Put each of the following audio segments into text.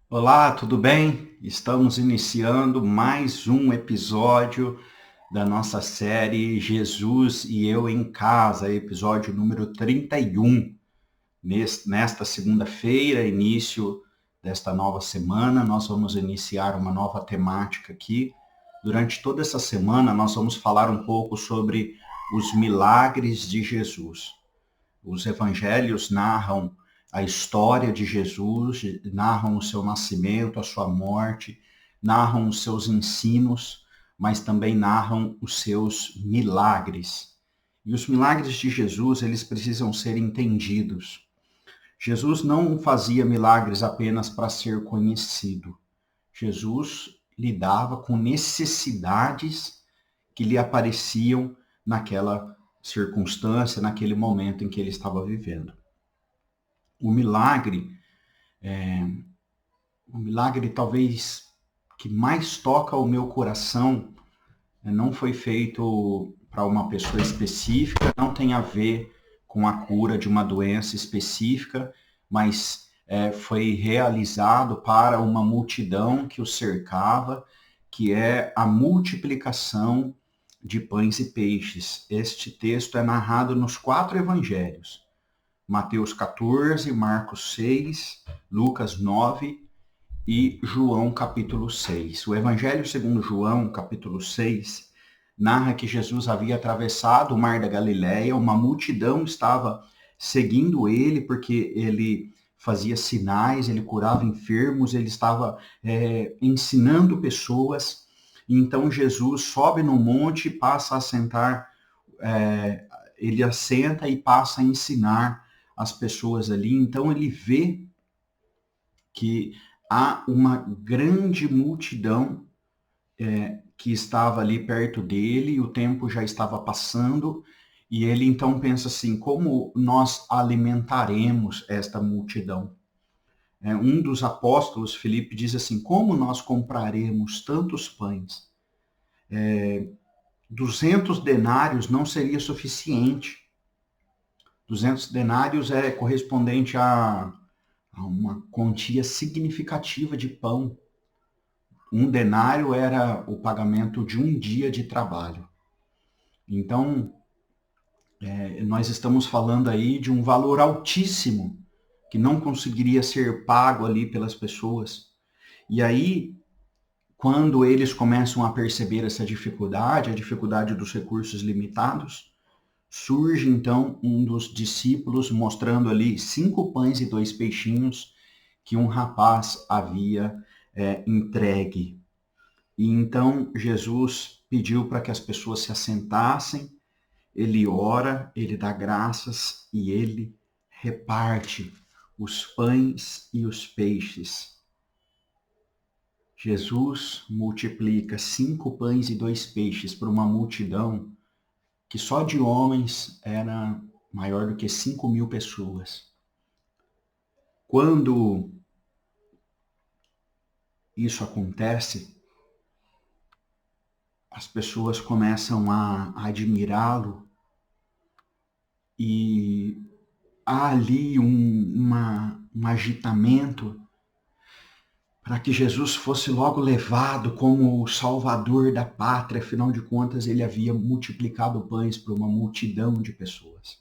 Olá, tudo bem? Estamos iniciando mais um episódio da nossa série Jesus e Eu em Casa, episódio número 31. Nesta segunda-feira, início desta nova semana, nós vamos iniciar uma nova temática aqui. Durante toda essa semana, nós vamos falar um pouco sobre os milagres de Jesus. Os evangelhos narram a história de Jesus, narram o seu nascimento, a sua morte, narram os seus ensinos, mas também narram os seus milagres. E os milagres de Jesus, eles precisam ser entendidos. Jesus não fazia milagres apenas para ser conhecido. Jesus lidava com necessidades que lhe apareciam naquela circunstância, naquele momento em que ele estava vivendo. O milagre, o milagre talvez que mais toca o meu coração, não foi feito para uma pessoa específica, não tem a ver com a cura de uma doença específica, mas foi realizado para uma multidão que o cercava, que é a multiplicação de pães e peixes. Este texto é narrado nos 4 evangelhos. Mateus 14, Marcos 6, Lucas 9 e João capítulo 6. O Evangelho segundo João, capítulo 6, narra que Jesus havia atravessado o mar da Galileia, uma multidão estava seguindo ele porque ele fazia sinais, ele curava enfermos, ele estava ensinando pessoas. Então Jesus sobe no monte e passa a sentar, ele assenta e passa a ensinar as pessoas ali. Então ele vê que há uma grande multidão que estava ali perto dele, o tempo já estava passando, e ele então pensa assim: como nós alimentaremos esta multidão? Um dos apóstolos, Filipe, diz assim: como nós compraremos tantos pães? 200 denários não seria suficiente. 200 denários é correspondente a uma quantia significativa de pão. Um denário era o pagamento de um dia de trabalho. Então, nós estamos falando aí de um valor altíssimo que não conseguiria ser pago ali pelas pessoas. E aí, quando eles começam a perceber essa dificuldade, a dificuldade dos recursos limitados, surge então um dos discípulos mostrando ali 5 pães e 2 peixinhos que um rapaz havia entregue. E então Jesus pediu para que as pessoas se assentassem, ele ora, ele dá graças e ele reparte os pães e os peixes. Jesus multiplica 5 pães e 2 peixes para uma multidão que só de homens era maior do que 5.000 pessoas. Quando isso acontece, as pessoas começam a admirá-lo e há ali um agitamento para que Jesus fosse logo levado como o salvador da pátria. Afinal de contas, ele havia multiplicado pães para uma multidão de pessoas.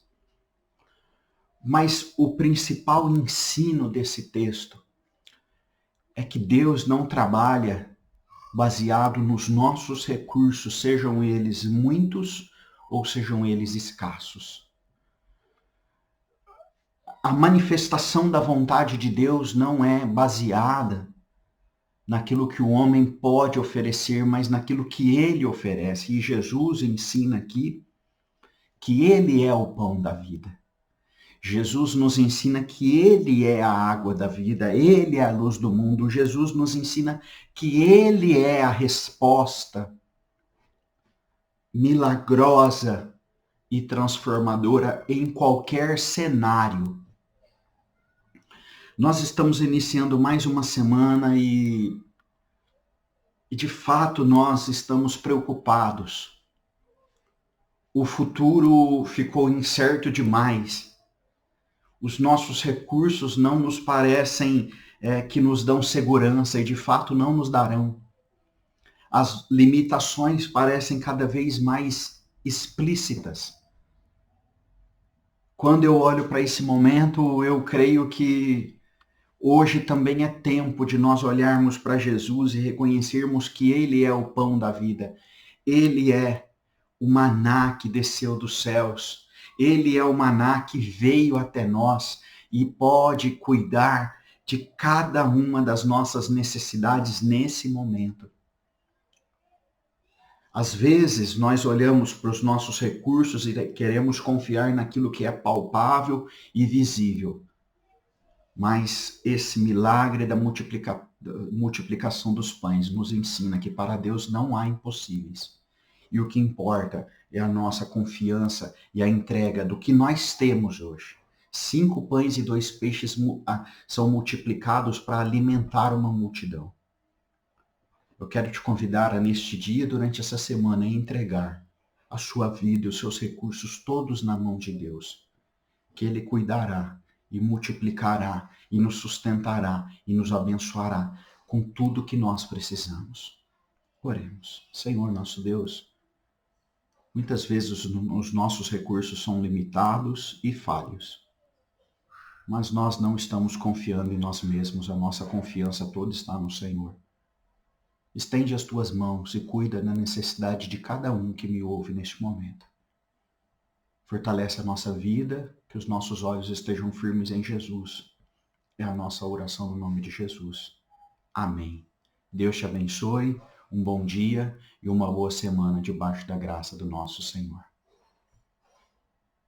Mas o principal ensino desse texto é que Deus não trabalha baseado nos nossos recursos, sejam eles muitos ou sejam eles escassos. A manifestação da vontade de Deus não é baseada naquilo que o homem pode oferecer, mas naquilo que ele oferece. E Jesus ensina aqui que ele é o pão da vida. Jesus nos ensina que ele é a água da vida, ele é a luz do mundo. Jesus nos ensina que ele é a resposta milagrosa e transformadora em qualquer cenário. Nós estamos iniciando mais uma semana e de fato nós estamos preocupados. O futuro ficou incerto demais. Os nossos recursos não nos parecem que nos dão segurança e de fato não nos darão. As limitações parecem cada vez mais explícitas. Quando eu olho para esse momento, eu creio que hoje também é tempo de nós olharmos para Jesus e reconhecermos que Ele é o pão da vida. Ele é o maná que desceu dos céus. Ele é o maná que veio até nós e pode cuidar de cada uma das nossas necessidades nesse momento. Às vezes, nós olhamos para os nossos recursos e queremos confiar naquilo que é palpável e visível. Mas esse milagre da multiplicação dos pães nos ensina que para Deus não há impossíveis. E o que importa é a nossa confiança e a entrega do que nós temos hoje. 5 pães e 2 peixes são multiplicados para alimentar uma multidão. Eu quero te convidar a, neste dia, durante essa semana, a entregar a sua vida e os seus recursos todos na mão de Deus. Que Ele cuidará e multiplicará e nos sustentará e nos abençoará com tudo que nós precisamos. Oremos. Senhor nosso Deus, muitas vezes os nossos recursos são limitados e falhos, mas nós não estamos confiando em nós mesmos, a nossa confiança toda está no Senhor. Estende as tuas mãos e cuida da necessidade de cada um que me ouve neste momento. Fortalece a nossa vida, que os nossos olhos estejam firmes em Jesus. É a nossa oração no nome de Jesus. Amém. Deus te abençoe, um bom dia e uma boa semana debaixo da graça do nosso Senhor.